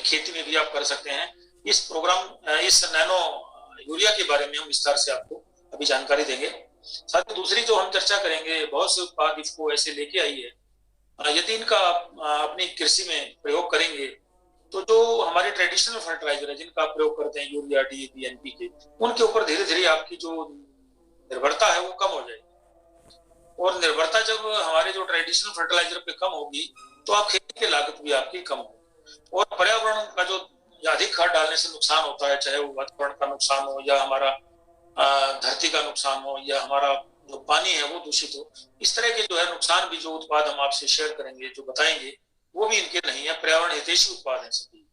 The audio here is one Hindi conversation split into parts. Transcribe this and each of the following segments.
खेती में भी आप कर सकते हैं। इस प्रोग्राम इस नैनो यूरिया के बारे में हम विस्तार से आपको अभी जानकारी देंगे। साथ ही दूसरी जो हम चर्चा करेंगे, बहुत से उत्पाद इफको ऐसे लेके आई है, यदि इनका अपनी कृषि में प्रयोग करेंगे तो जो हमारे ट्रेडिशनल फर्टिलाइजर है जिनका आप प्रयोग करते हैं, यूरिया, डीएपी, एनपीके, उनके ऊपर धीरे धीरे आपकी जो निर्भरता है वो कम हो जाएगी। और निर्भरता जब हमारे जो ट्रेडिशनल फर्टिलाइजर पे कम होगी तो आप खेती की लागत भी आपकी कम होगी। और पर्यावरण का जो अधिक खाद डालने से नुकसान होता है, चाहे वो वातावरण का नुकसान हो या हमारा धरती का नुकसान हो या हमारा जो पानी है वो दूषित हो, इस तरह के जो है नुकसान भी जो उत्पाद हम आपसे शेयर करेंगे, जो बताएंगे, वो भी इनके नहीं है। पर्यावरण हितैषी उत्पाद है सभी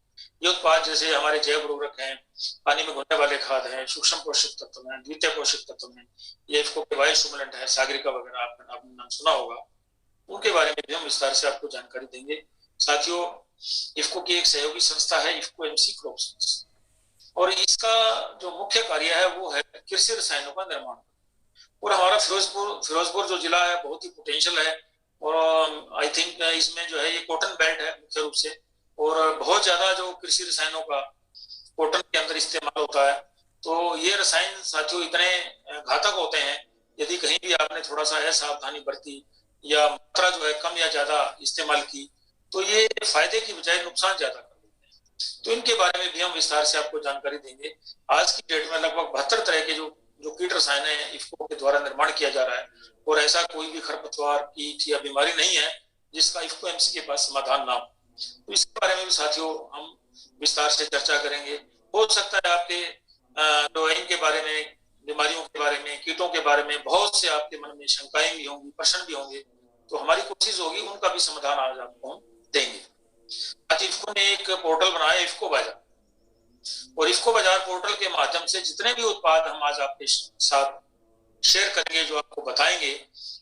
ये उत्पाद। जैसे हमारे जैव उर्वरक हैं, पानी में घुलने वाले खाद हैं, सूक्ष्म पोषक तत्व हैं, द्वितीय पोषक तत्व हैं, ये इफको के वायु सुमलेंट है, सागरिका वगैरह आपने नाम सुना होगा, उनके बारे में भी हम विस्तार से आपको जानकारी देंगे। साथियों, इफको की एक सहयोगी संस्था है इफको एमसी क्रॉप साइंस, और इसका जो मुख्य कार्य है वो है कृषि रसायनों का निर्माण। और हमारा फिरोजपुर जो जिला है बहुत ही पोटेंशियल है, और आई थिंक इसमें जो है ये कॉटन बेल्ट है मुख्य रूप से, और बहुत ज्यादा जो कृषि रसायनों का कॉटन के अंदर इस्तेमाल होता है। तो ये रसायन साथियों इतने घातक होते हैं, यदि कहीं भी आपने थोड़ा सा असावधानी बरती या मात्रा जो है कम या ज्यादा इस्तेमाल की तो ये फायदे की बजाय नुकसान ज्यादा कर देते हैं। तो इनके बारे में भी हम विस्तार से आपको जानकारी देंगे। आज की डेट में लगभग 72 तरह के जो कीट रसायन है इफको के द्वारा निर्माण किया जा रहा है, और ऐसा कोई भी खरपतवार, कीट या बीमारी नहीं है जिसका इफको एमसी के पास समाधान ना हो। तो इसके बारे में भी साथियों हम विस्तार से चर्चा करेंगे। हो सकता है आपके जो इनके बारे में, बीमारियों के बारे में, कीटों के बारे में बहुत से आपके मन में शंकाएं भी होंगी, प्रश्न भी होंगे, तो हमारी कोशिश होगी उनका भी समाधान आज आपको हम देंगे। आज इफको ने एक पोर्टल बनाया इफको बाजार, और इफको बाजार पोर्टल के माध्यम से जितने भी उत्पाद हम आज आपके साथ शेयर करेंगे, जो आपको बताएंगे,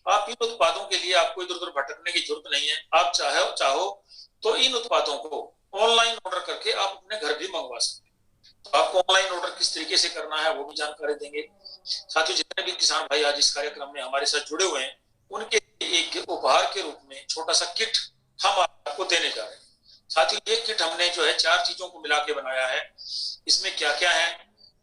आप इन उत्पादों के लिए आपको इधर उधर भटकने की जरूरत नहीं है। आप चाहो तो इन उत्पादों को ऑनलाइन ऑर्डर करके आप अपने घर भी मंगवा सकते हैं। तो आपको ऑनलाइन ऑर्डर किस तरीके से करना है वो भी जानकारी देंगे। साथियों, जितने भी किसान भाई आज इस कार्यक्रम में हमारे साथ जुड़े हुए हैं, उनके एक उपहार के रूप में छोटा सा किट हम आपको देने जा रहे हैं। साथियों, ये किट हमने जो है 4 चीजों को मिला के बनाया है। इसमें क्या क्या है?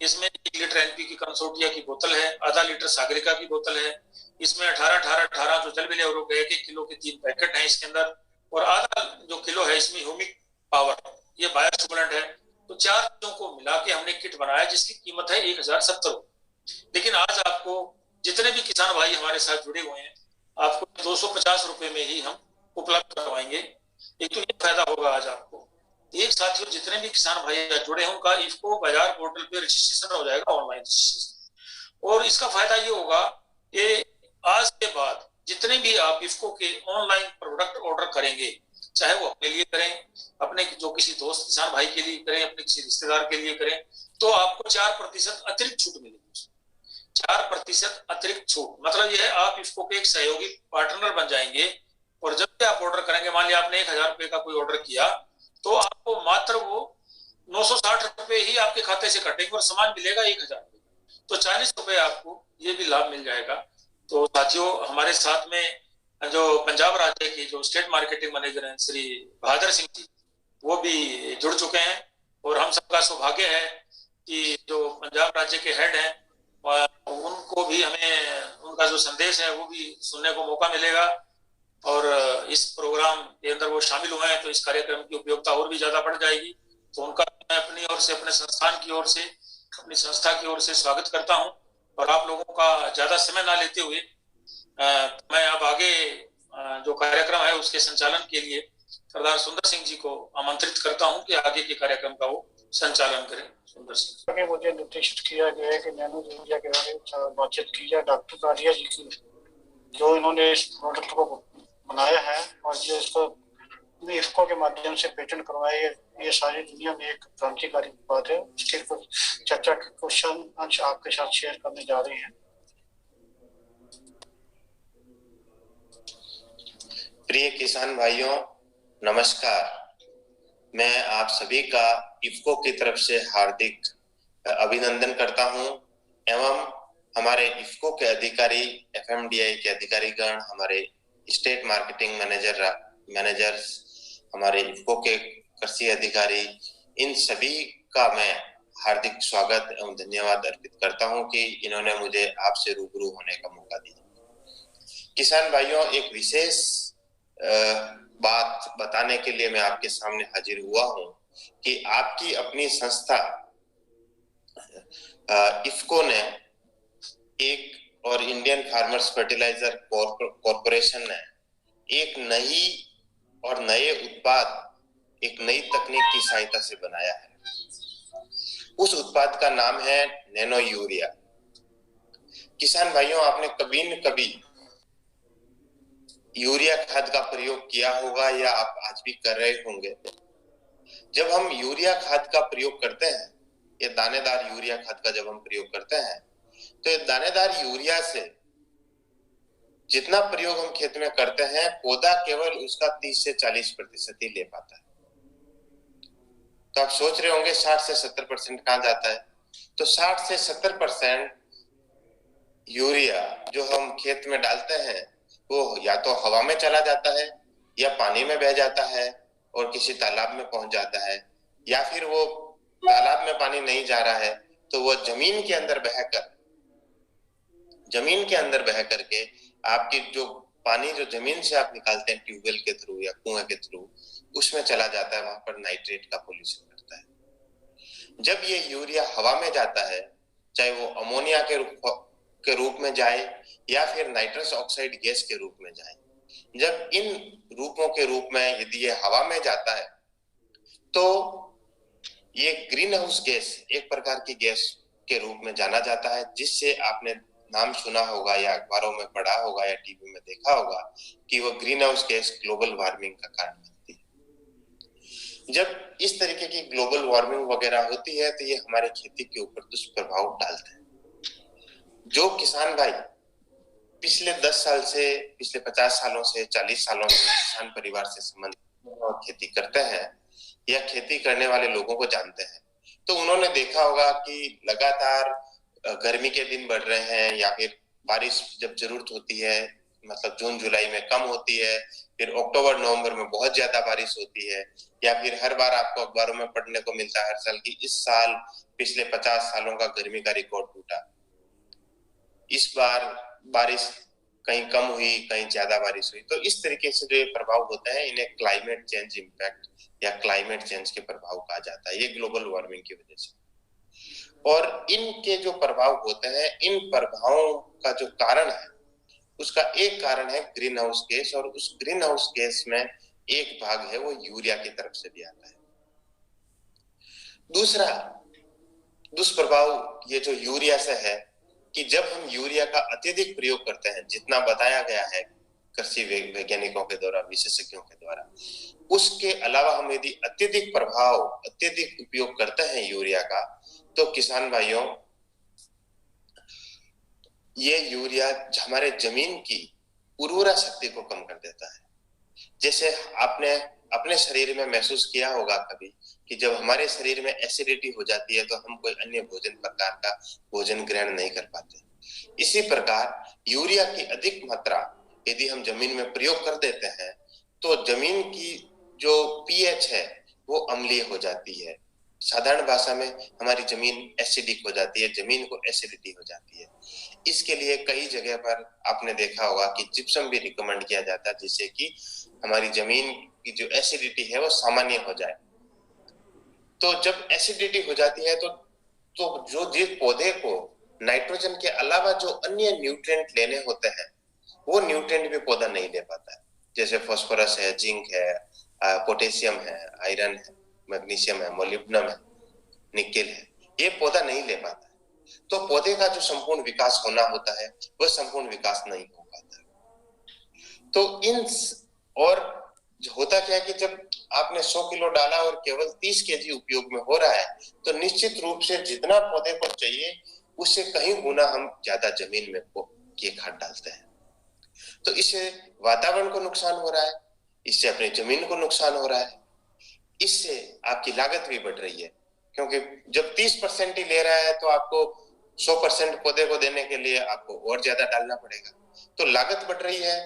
इसमें 1 लीटर एनपी की कंसोर्टिया की बोतल है, आधा लीटर सागरिका की बोतल है, इसमें 18 जो जल विलेय उर्वरक 1 किलो के 3 पैकेट हैं इसके अंदर, और आधा जो किलो है इसमें ह्यूमिक पावर, ये बायोस्टिमुलेंट है। तो 4 चीजों को मिला के हमने किट बनाया जिसकी कीमत है 1070 रुपए। लेकिन आज आपको जितने भी किसान भाई हमारे साथ जुड़े हुए हैं, आपको 250 रुपए में ही हम उपलब्ध करवाएंगे। एक तो ये फायदा होगा आज आपको। एक साथियों, जितने भी किसान भाई जुड़े हैं उनका इफको बाजार पोर्टल पे रजिस्ट्रेशन हो जाएगा, ऑनलाइन रजिस्ट्रेशन। और इसका फायदा ये होगा कि आज के बाद जितने भी आप इफको के ऑनलाइन प्रोडक्ट ऑर्डर करेंगे, चाहे वो अपने लिए करें, अपने जो किसी दोस्त किसान भाई के लिए करें, अपने किसी रिश्तेदार के लिए करें, तो आपको 4% अतिरिक्त छूट मिलेगी। 4% अतिरिक्त छूट मतलब यह है आप इफको के एक सहयोगी पार्टनर बन जाएंगे, और जब भी आप ऑर्डर करेंगे, मान लिया आपने 1000 रुपए का कोई ऑर्डर किया, तो आपको मात्र वो 960 रुपए ही आपके खाते से कटेंगे और सामान मिलेगा 1000 रुपए। तो 40 रुपए आपको ये भी लाभ मिल जाएगा। तो साथियों, हमारे साथ में जो पंजाब राज्य के जो स्टेट मार्केटिंग मैनेजर हैं श्री बहादुर सिंह जी, वो भी जुड़ चुके हैं, और हम सबका सौभाग्य है कि जो पंजाब राज्य के हेड हैं उनको भी हमें उनका जो संदेश है वो भी सुनने को मौका मिलेगा, और इस प्रोग्राम के अंदर वो शामिल हुए हैं, तो इस कार्यक्रम की उपयोगिता और भी ज्यादा बढ़ जाएगी। तो उनका मैं अपनी ओर से, अपने संस्थान की ओर से, अपनी संस्था की ओर से स्वागत करता हूं। और आप लोगों का ज्यादा समय ना लेते हुए मैं अब आगे जो कार्यक्रम है उसके संचालन के लिए सरदार सुंदर सिंह जी को आमंत्रित करता हूं कि आगे के कार्यक्रम का वो संचालन करें। सुंदर सिंह। मुझे निर्देशित किया गया है कि नैनो यूरिया के बारे में बातचीत की जाए डॉक्टर कालिया जी की, जो इन्होंने इस प्रोडक्ट को बनाया है और जो इसको इफको के माध्यम से पेटेंट करवाया है। ये सारी दुनिया में एक क्रांतिकारी बात है। उसके कुछ चर्चा के क्वेश्चन अंश आपके साथ शेयर करने जा रहे हैं। प्रिय किसान भाइयों, नमस्कार। मैं आप सभी का इफको की तरफ से हार्दिक अभिनंदन करता हूं, एवं हमारे इफको के अधिकारी, एफएमडीआई के अधिकारीगण, हमारे स्टेट मार्केटिंग मैनेजर्स, हमारे इफको के कृषि अधिकारी इन सभी का मैं हार्दिक स्वागत एवं धन्यवाद अर्पित करता हूं कि इन्होंने मुझे आपसे रूबरू होने का मौका दिया। किसान भाइयों, एक विशेष बात बताने के लिए मैं आपके सामने हाजिर हुआ हूं कि आपकी अपनी संस्था इफ्को ने एक और इंडियन फार्मर्स फर्टिलाइजर कॉरपोरेशन ने एक नई और नए उत्पाद, एक नई तकनीक की सहायता से बनाया है। उस उत्पाद का नाम है नैनो यूरिया। किसान भाइयों, आपने कभी न कभी यूरिया खाद का प्रयोग किया होगा या आप आज भी कर रहे होंगे। जब हम यूरिया खाद का प्रयोग करते हैं, ये दानेदार यूरिया खाद का जब हम प्रयोग करते हैं, तो ये दानेदार यूरिया से जितना प्रयोग हम खेत में करते हैं, पौधा केवल उसका 30 से 40% ही ले पाता है। तो आप सोच रहे होंगे 60 से 70% कहां जाता है? तो 60 से 70% यूरिया जो हम खेत में डालते हैं वो या तो हवा में चला जाता है या पानी में बह जाता है और किसी तालाब में पहुंच जाता है, या फिर वो तालाब में पानी नहीं जा रहा है तो वो जमीन के अंदर बह करके आपकी जो पानी जो जमीन से आप निकालते हैं ट्यूबवेल के थ्रू या कुएं के थ्रू, उसमें चला जाता है। वहां पर नाइट्रेट का पॉल्यूशन करता है। जब ये यूरिया हवा में जाता है, चाहे वो अमोनिया के रूप में जाए या फिर नाइट्रस ऑक्साइड गैस के रूप में जाए, जब इन रूपों के रूप में यदि ये हवा में जाता है तो ये ग्रीन हाउस गैस एक प्रकार की गैस के रूप में जाना जाता है, जिससे आपने नाम सुना होगा या अखबारों में पढ़ा होगा या टीवी में देखा होगा कि वो green house gas global warming का कारण बनती है। जब इस तरीके की ग्लोबल वार्मिंग वगैरह होती है तो ये हमारे खेती के ऊपर दुष्प्रभाव डालते हैं। जो किसान भाई पिछले 10 साल से, पिछले 50 सालों से, 40 सालों से किसान परिवार से संबंधित खेती करते हैं या खेती करने वाले लोगों को जानते हैं, तो उन्होंने देखा होगा कि लगातार गर्मी के दिन बढ़ रहे हैं या फिर बारिश जब जरूरत होती है, मतलब जून जुलाई में कम होती है, फिर अक्टूबर नवंबर में बहुत ज्यादा बारिश होती है, या फिर हर बार आपको अखबारों में पढ़ने को मिलता है हर साल की इस साल पिछले 50 सालों का गर्मी का रिकॉर्ड टूटा। इस बार बारिश कहीं कम हुई, कहीं ज्यादा बारिश हुई। तो इस तरीके से जो ये प्रभाव होते हैं, इन्हें क्लाइमेट चेंज इम्पैक्ट या क्लाइमेट चेंज के प्रभाव कहा जाता है, ये ग्लोबल वार्मिंग की वजह से। और इनके जो प्रभाव होते हैं, इन प्रभावों का जो कारण है, उसका एक कारण है ग्रीन हाउस गैस, और उस ग्रीन हाउस गैस में एक भाग है वो यूरिया की तरफ से भी आता है। दूसरा दुष्प्रभाव ये जो यूरिया से है कि जब हम यूरिया का अत्यधिक प्रयोग करते हैं, जितना बताया गया है कृषि वैज्ञानिकों के द्वारा, विशेषज्ञों के द्वारा, उसके अलावा हम यदि अत्यधिक उपयोग करते हैं यूरिया का, तो किसान भाइयों ये यूरिया हमारे जमीन की उर्वरा शक्ति को कम कर देता है। जैसे आपने अपने शरीर में महसूस किया होगा कभी कि जब हमारे शरीर में एसिडिटी हो जाती है तो हम कोई अन्य प्रकार का भोजन ग्रहण नहीं कर पाते। इसी प्रकार यूरिया की अधिक मात्रा यदि हम जमीन में प्रयोग कर देते हैं तो जमीन की जो पीएच है वो अम्लीय हो जाती है। साधारण भाषा में हमारी जमीन एसिडिक हो जाती है, जमीन को एसिडिटी हो जाती है। इसके लिए कई जगह पर आपने देखा होगा कि जिप्सम भी रिकमेंड किया जाता है, जिससे कि हमारी जमीन की जो एसिडिटी है वो सामान्य हो जाए। तो जब एसिडिटी हो जाती है तो जो जिस पौधे को नाइट्रोजन के अलावा जो अन्य न्यूट्रिएंट लेने होते हैं वो न्यूट्रिएंट भी पौधा नहीं ले पाता है। जैसे फास्फोरस है, जिंक है, पोटेशियम है, आयरन है, मैग्नीशियम है, मोलिब्डेनम है, निकेल है, ये पौधा नहीं ले पाता है। तो पौधे का जो संपूर्ण विकास होना होता है वह संपूर्ण विकास नहीं हो पाता। तो इन और होता क्या है कि जब आपने 100 किलो डाला और केवल 30 केजी उपयोग में हो रहा है तो निश्चित रूप से जितना पौधे को चाहिए उससे कहीं गुना हम ज्यादा जमीन में ये खाद डालते हैं। तो इससे वातावरण को नुकसान हो रहा है, इससे अपनी जमीन को नुकसान हो रहा है, इससे आपकी लागत भी बढ़ रही है, क्योंकि जब 30% ही ले रहा है तो आपको 100% पौधे को देने के लिए आपको और ज्यादा डालना पड़ेगा, तो लागत बढ़ रही है।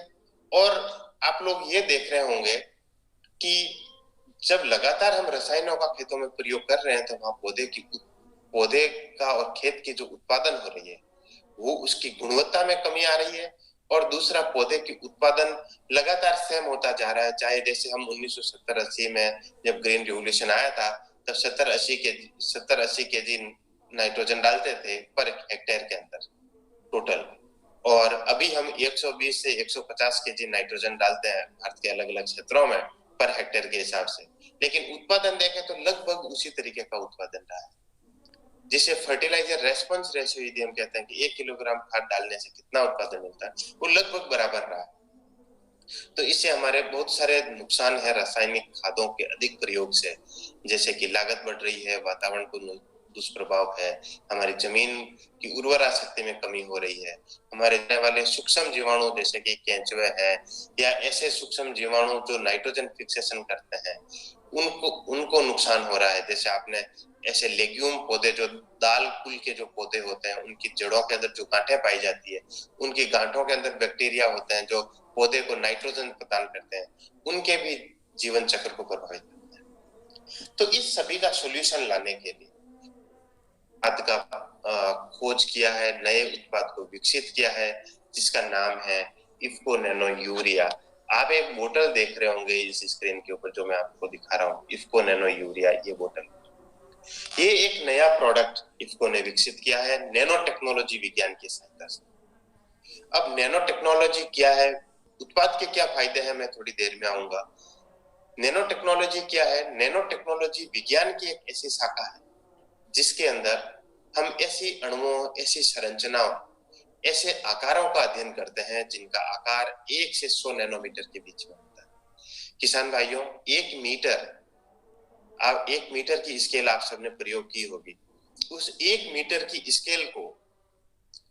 और आप लोग ये देख रहे होंगे कि जब लगातार हम रसायनों का खेतों में प्रयोग कर रहे हैं तो वहां पौधे का और खेत की जो उत्पादन हो रही है वो उसकी गुणवत्ता में कमी आ रही है, और दूसरा पौधे की उत्पादन लगातार सेम होता जा रहा है। चाहे जैसे हम 1970-80 में जब ग्रीन रिवोल्यूशन आया था तब 70-80 केजी नाइट्रोजन डालते थे पर हेक्टेयर के अंदर टोटल, और अभी हम 120 से 150 केजी नाइट्रोजन डालते हैं भारत के अलग अलग क्षेत्रों में पर हेक्टेयर के हिसाब से, लेकिन उत्पादन देखें तो लगभग उसी तरीके का उत्पादन रहा है। जिसे फर्टिलाइजर रेस्पॉन्स रेशियो यदि हम कहते हैं कि 1 किलोग्राम खाद डालने से कितना उत्पादन मिलता है, वो लगभग बराबर रहा है। तो इससे हमारे बहुत सारे नुकसान है रासायनिक खादों के अधिक प्रयोग से, जैसे कि लागत बढ़ रही है, वातावरण को दुष्प्रभाव है, हमारी जमीन की उर्वरा शक्ति में कमी हो रही है, हमारे रहने वाले सूक्ष्म जीवाणु जैसे कि केंचुए है या ऐसे सूक्ष्म जीवाणु जो नाइट्रोजन फिक्सेशन करते हैं उनको नुकसान हो रहा है। जैसे आपने ऐसे लेग्यूम पौधे जो दाल कुल के जो पौधे होते हैं उनकी जड़ों के अंदर जो गांठें पाई जाती है, उनकी गांठों के अंदर बैक्टीरिया होते हैं जो पौधे को नाइट्रोजन प्रदान करते हैं, उनके भी जीवन चक्र को प्रभावित करते हैं। तो इस सभी का सॉल्यूशन लाने के लिए खाद का खोज किया है, नए उत्पाद को विकसित किया है जिसका नाम है इफ्को नैनो यूरिया। आप एक बोतल देख रहे होंगे इस स्क्रीन के ऊपर जो मैं आपको दिखा रहा हूँ, इफ्को नैनो यूरिया, ये बोतल, ये एक नया प्रोडक्ट इफ्को ने विकसित किया है नैनो टेक्नोलॉजी विज्ञान की सहायता से। अब नैनो टेक्नोलॉजी क्या है, उत्पाद के क्या फायदे हैं, मैं थोड़ी देर में आऊंगा। नैनो टेक्नोलॉजी क्या है? नैनो टेक्नोलॉजी विज्ञान की एक ऐसी शाखा है जिसके अंदर हम ऐसी अणुओं, ऐसी संरचनाओं, ऐसे आकारों का अध्ययन करते हैं जिनका आकार 1 से 100 नैनोमीटर के बीच में होता है। किसान भाइयों, 1 मीटर की स्केल आप सबने प्रयोग की होगी। उस 1 मीटर की स्केल को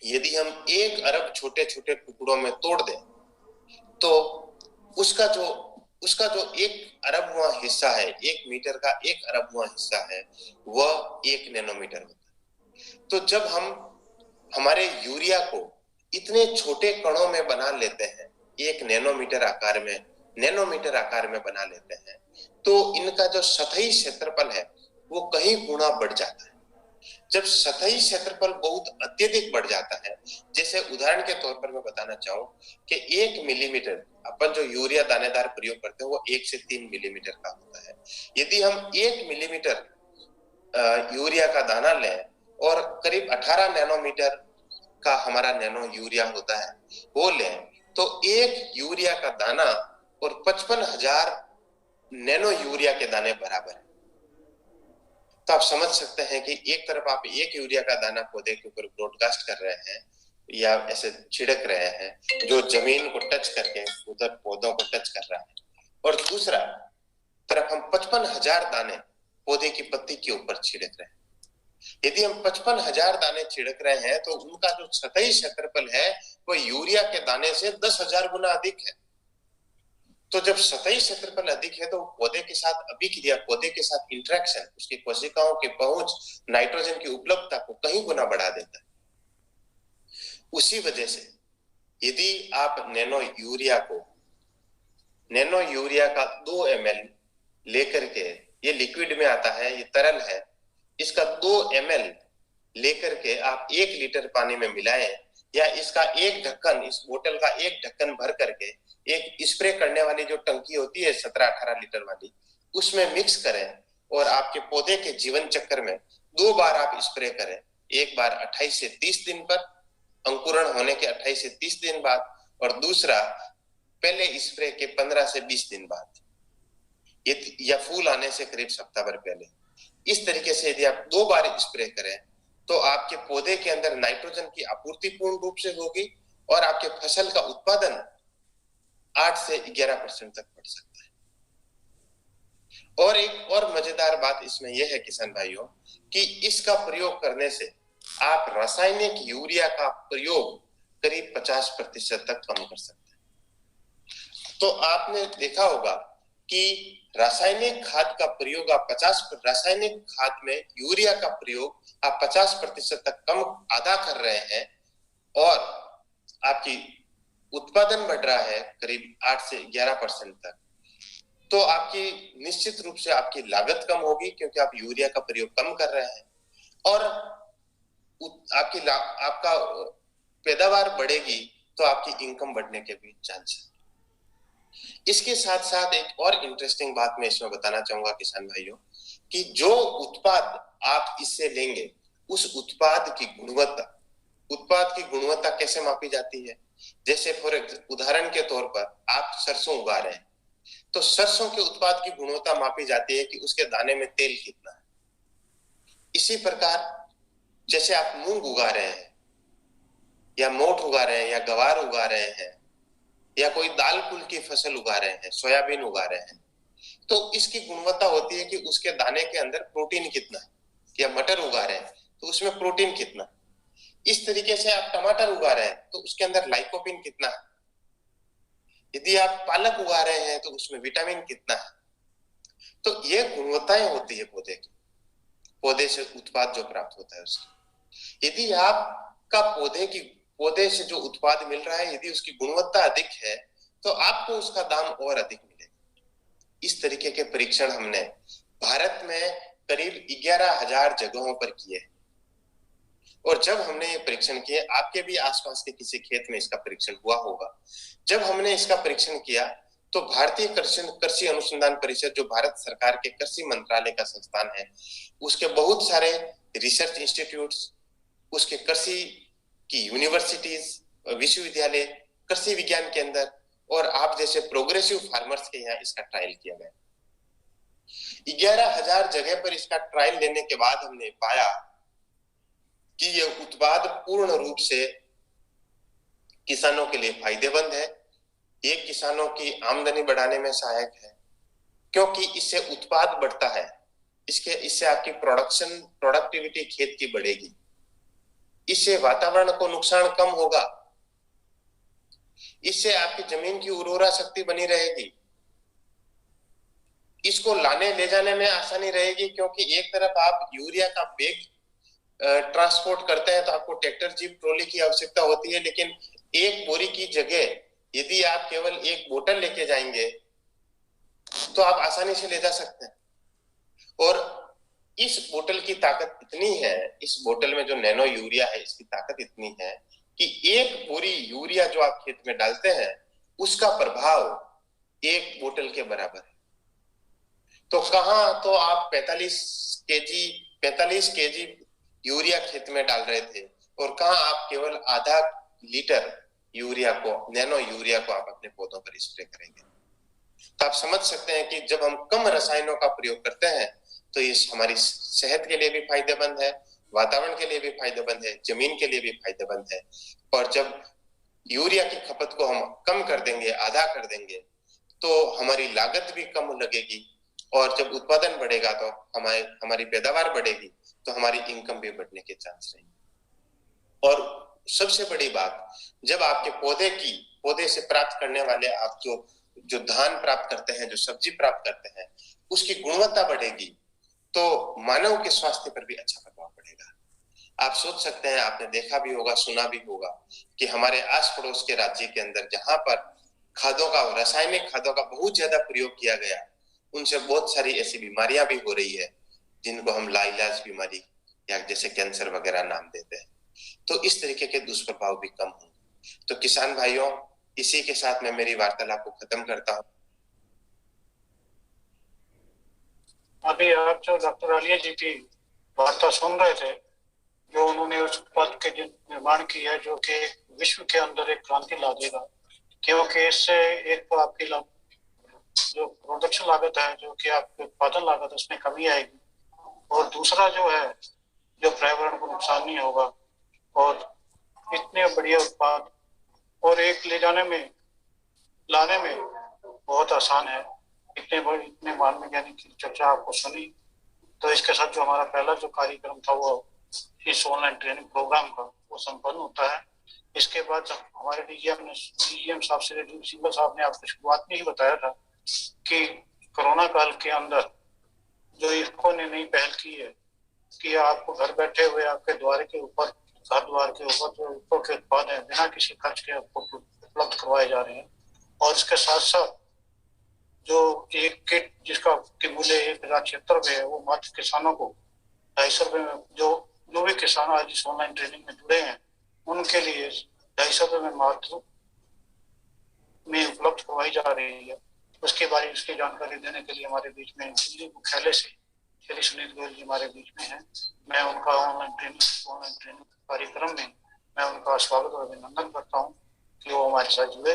यदि हम 1 अरब छोटे छोटे टुकड़ों में तोड़ दें तो उसका जो 1 अरबवां हिस्सा है, 1 मीटर का 1 अरबवां हिस्सा है, वह 1 नैनोमीटर होता है। तो जब हम हमारे यूरिया को इतने छोटे कणों में बना लेते हैं, 1 नैनोमीटर आकार में बना लेते हैं, तो इनका जो सतही क्षेत्रफल है वो कई गुना बढ़ जाता है। जब सतही क्षेत्रफल बहुत अत्यधिक बढ़ जाता है, जैसे उदाहरण के तौर पर मैं बताना चाहूं कि 1 मिलीमीटर अपन जो यूरिया दानेदार प्रयोग करते हैं वो 1 से 3 मिलीमीटर का होता है। यदि हम 1 मिलीमीटर यूरिया का दाना लें और करीब 18 नैनोमीटर का हमारा नैनो यूरिया होता है वो लें, तो 1 यूरिया का दाना और 55,000 नैनो यूरिया के दाने बराबर है। तो आप समझ सकते हैं कि एक तरफ आप 1 यूरिया का दाना पौधे के ऊपर ब्रॉडकास्ट कर रहे हैं या ऐसे छिड़क रहे हैं जो जमीन को टच करके उधर पौधों को टच कर रहा है, और दूसरा तरफ हम 55,000 दाने पौधे की पत्ती के ऊपर छिड़क रहे हैं। यदि हम 55,000 दाने छिड़क रहे हैं तो उनका जो सतही क्षेत्रफल है वो यूरिया के दाने से 10,000 गुना अधिक है। तो जब सतही क्षेत्रफल अधिक है तो पौधे के साथ अभिक्रिया, पौधे के साथ इंटरेक्शन, उसकी कोशिकाओं की पहुंच नाइट्रोजन की उपलब्धता को कई गुना बढ़ा देता है। उसी वजह से यदि आप नैनो यूरिया का 2 ml लेकर के, ये लिक्विड में आता है, ये तरल है, इसका 2 ml लेकर के आप 1 लीटर पानी में मिलाएं, या इसका एक ढक्कन, इस बोतल का एक ढक्कन भर करके एक स्प्रे करने वाली जो टंकी होती है 17-18 लीटर वाली, उसमें मिक्स करें और आपके पौधे के जीवन चक्र में 2 बार आप स्प्रे करें। एक बार 28 से 30 दिन पर, अंकुरण होने के 28 से 30 दिन बाद, और दूसरा पहले स्प्रे के 15 से 20 दिन बाद, या फूल आने से करीब सप्ताह भर पहले। इस तरीके से यदि आप 2 बार स्प्रे करें तो आपके पौधे के अंदर नाइट्रोजन की आपूर्ति पूर्ण रूप से होगी और आपके फसल का उत्पादन 8 से 11% तक बढ़ सकता है। और एक और मजेदार बात इसमें यह है किसान भाइयों कि इसका प्रयोग करने से आप रासायनिक यूरिया का प्रयोग करीब 50% तक कम कर सकते हैं। तो आपने देखा होगा कि रासायनिक खाद का प्रयोग आप रासायनिक खाद में यूरिया का प्रयोग आप 50% तक कम आधा कर रहे हैं और आपकी उत्पादन बढ़ रहा है करीब 8 से 11% तक। तो आपकी निश्चित रूप से आपकी लागत कम होगी क्योंकि आप यूरिया का प्रयोग कम कर रहे हैं, और आपका पैदावार बढ़ेगी तो आपकी इनकम बढ़ने के भी चांस है। इसके साथ साथ एक और इंटरेस्टिंग बात मैं इसमें बताना चाहूंगा किसान भाइयों, कि जो उत्पाद आप इससे लेंगे उस उत्पाद की गुणवत्ता कैसे मापी जाती है। जैसे उदाहरण के तौर पर आप सरसों उगा रहे हैं, तो सरसों के उत्पाद की गुणवत्ता मापी जाती है कि उसके दाने में तेल कितना है। इसी प्रकार जैसे आप मूंग उगा रहे हैं या मोठ उगा रहे हैं या गवार उगा रहे हैं या कोई दाल कुल की फसल उगा रहे हैं, सोयाबीन उगा रहे हैं, तो इसकी गुणवत्ता होती है कि उसके दाने के अंदर प्रोटीन कितना है। या मटर उगा रहे हैं तो उसमें प्रोटीन कितना। इस तरीके से आप टमाटर उगा रहे हैं तो उसके अंदर लाइकोपिन कितना है। यदि आप पालक उगा रहे हैं तो उसमें विटामिन कितना है। तो ये गुणवत्ताएं होती है पौधे से उत्पाद जो प्राप्त होता है उसकी। यदि आपका पौधे से जो उत्पाद मिल रहा है, यदि उसकी गुणवत्ता अधिक है तो आपको उसका दाम और अधिक मिलेगा। इस तरीके के परीक्षण हमने भारत में करीब 11,000 जगहों पर किए, और जब हमने ये परीक्षण किए, आपके भी आसपास के किसी खेत में इसका परीक्षण हुआ होगा। जब हमने इसका परीक्षण किया तो भारतीय कृषि अनुसंधान परिषद, जो भारत सरकार के कृषि मंत्रालय का संस्थान है, उसके बहुत सारे रिसर्च इंस्टीट्यूट्स, उसके कृषि की यूनिवर्सिटीज, विश्वविद्यालय, कृषि विज्ञान केंद्र और आप जैसे प्रोग्रेसिव फार्मर्स के यहाँ इसका ट्रायल किया गया। 11,000 जगह पर इसका ट्रायल लेने के बाद हमने पाया कि यह उत्पाद पूर्ण रूप से किसानों के लिए फायदेमंद है। ये किसानों की आमदनी बढ़ाने में सहायक है क्योंकि इससे उत्पाद बढ़ता है, इससे आपकी प्रोडक्टिविटी खेत की बढ़ेगी, इससे वातावरण को नुकसान कम होगा, इससे आपकी जमीन की उर्वरा शक्ति बनी रहेगी, इसको लाने ले जाने में आसानी रहेगी क्योंकि एक तरफ आप यूरिया का बैग ट्रांसपोर्ट करते हैं तो आपको ट्रैक्टर, जीप, ट्रॉली की आवश्यकता होती है, लेकिन एक बोरी की जगह यदि आप केवल एक बोतल लेके जाएंगे तो आप आसानी से ले जा सकते हैं। और इस बोतल की ताकत इतनी है, इस बोतल में जो नैनो यूरिया है इसकी ताकत इतनी है कि एक बोरी यूरिया जो आप खेत में डालते हैं उसका प्रभाव एक बोतल के बराबर है। तो कहां तो आप 45 केजी यूरिया खेत में डाल रहे थे और कहां आप केवल आधा लीटर यूरिया को, नैनो यूरिया को आप अपने पौधों पर स्प्रे करेंगे। तो आप समझ सकते हैं कि जब हम कम रसायनों का प्रयोग करते हैं तो ये हमारी सेहत के लिए भी फायदेमंद है, वातावरण के लिए भी फायदेमंद है, जमीन के लिए भी फायदेमंद है। और जब यूरिया की खपत को हम कम कर देंगे, आधा कर देंगे, तो हमारी लागत भी कम लगेगी, और जब उत्पादन बढ़ेगा तो हमारी पैदावार बढ़ेगी तो हमारी इनकम भी बढ़ने के चांस रहेंगे। और सबसे बड़ी बात, जब आपके पौधे से प्राप्त करने वाले आप जो धान प्राप्त करते हैं, जो सब्जी प्राप्त करते हैं, उसकी गुणवत्ता बढ़ेगी तो मानव के स्वास्थ्य पर भी अच्छा प्रभाव पड़ेगा। आप सोच सकते हैं, आपने देखा भी होगा, सुना भी होगा कि हमारे आस पड़ोस के राज्य के अंदर जहां पर रासायनिक खादों का बहुत ज्यादा प्रयोग किया गया, उनसे बहुत सारी ऐसी बीमारियां भी हो रही है जिनको हम लाइलाज बीमारी या जैसे कैंसर वगैरह नाम देते हैं। तो इस तरीके के दुष्प्रभाव भी कम होंगे। तो किसान भाइयों, इसी के साथ मैं मेरी वार्तालाप को खत्म करता हूं। अभी आप जो डॉक्टर आलिया जी की वार्ता सुन रहे थे, जो उन्होंने उस उत्पाद के निर्माण की है जो कि विश्व के अंदर एक क्रांति ला देगा, क्योंकि इससे एक तो आपकी जो प्रोडक्शन लागत है, जो कि आपकी उत्पादन लागत, उसमें कमी आएगी, और दूसरा जो है जो पर्यावरण को नुकसान नहीं होगा, और इतने बढ़िया उत्पाद और एक लाने में बहुत आसान है। इतने मान वैज्ञानिक की चर्चा आपको सुनी, तो इसके साथ जो हमारा पहला जो कार्यक्रम था वो इस ऑनलाइन ट्रेनिंग प्रोग्राम का वो संपन्न होता है। इसके बाद हमारे डीजीएम साहब सिंगल साहब ने आपको शुरुआत में ही बताया था कि कोरोना काल के अंदर जो इफ्को ने नई पहल की है कि आपको घर बैठे हुए आपके घर द्वार के ऊपर जो इफ्को के उत्पाद है बिना किसी खर्च के आपको उपलब्ध करवाए जा रहे हैं। और इसके साथ साथ जो एक किट जिसका की मूल्य 1,76 रुपये है, वो मात्र किसानों को 250 रुपये में, जो भी किसान आज इस ऑनलाइन ट्रेनिंग में जुड़े हैं उनके लिए 250 रुपये में मात्र में उपलब्ध करवाई जा रही है। उसके बारे में उसकी जानकारी देने के लिए हमारे बीच में दिल्ली मुख्यालय से श्री सुनील गोयल जी हमारे बीच में हैं। मैं उनका ऑनलाइन ट्रेनिंग कार्यक्रम में मैं उनका स्वागत और अभिनंदन करता हूँ कि वो हमारे साथ जुड़े